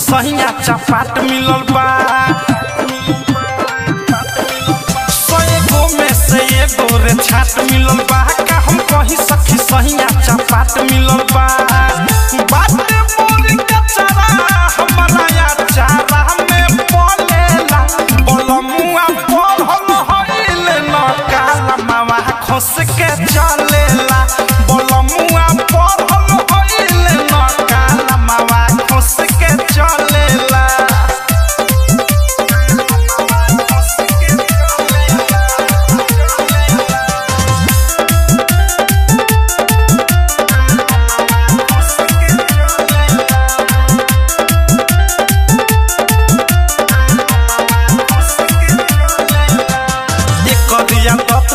सहिया चपाट मिलल बा। में से एगो रे छाट मिलल बा। का हम कही सखी सहिया चपाट मिलल बा। बाटे मोरी के चारा हमरा या चारा में पलेला। बलमुआ पढ़ल हइल न काला मावा खोस के चलेला। बलमुआ पढ़ल हइल न काला मावा खोस के चलेला।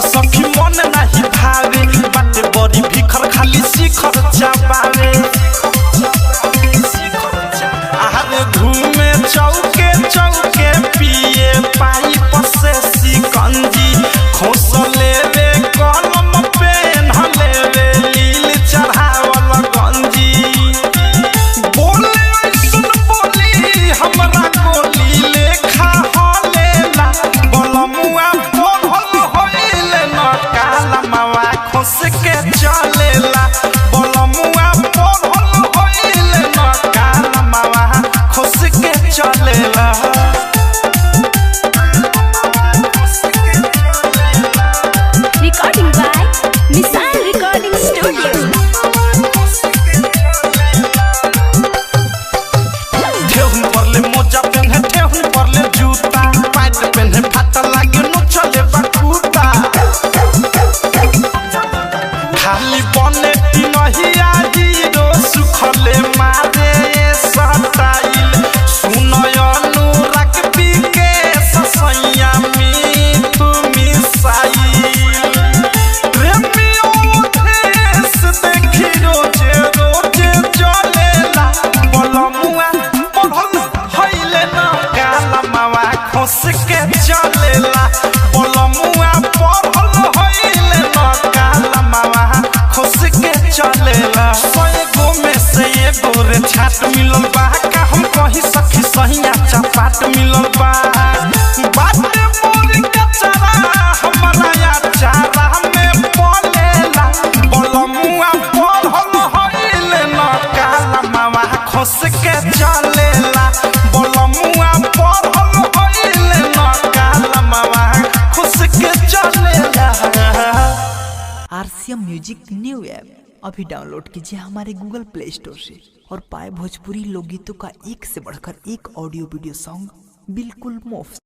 सखी मन नहीं भावे बाटे बड़ी भिखर खाली शिखर चबावे। आहारे घूमे चौके चौके पिए पाइप से सिकंजी। खोस लेवे कलम पेन लेवे लील चढ़ावल गंजी। बोले ऐसन बोली हमरा गोली लेखा हलेला। बलमुआ खोस के चलेला। बलमुआ पढ़ल हइल न काला मावा खोस के चलेला। Recording by Missile Recording Studio. ठेहुन परले मोजा पेन्हे ठेहुन परले जूता। पैंट पेन्हे फाटा लागे नु चले बकुता। खाली बने पिनहिया हीरो सुखले मारे सटाइल। सुनय अनुराग बिके ससैया मीठू मिसाइल। प्रेमियों देश देखी रोजे रोजे चलेला। बलमुआ पढ़ल हइल न काला मावा खोस के चलेला। बलमुआ पढ़ल हइल न काला मावा खोस के चलेला। एगो में से एगो रे छाट मिलल बा। का हम कही सखी सहिया चपाट मिलल बा। बाटे मोरी के चारा हमरा या चारा में पलेला। बलमुआ पढ़ल हइल न काला मावा खोस के चलेला। बलमुआ पढ़ल हइल न काला मावा खोस के चलेला। RCM म्यूजिक न्यू ऐप अभी डाउनलोड कीजिए हमारे गूगल प्ले स्टोर से और पाए भोजपुरी लोकगीतों का एक से बढ़कर एक ऑडियो वीडियो सॉन्ग बिल्कुल मुफ्त।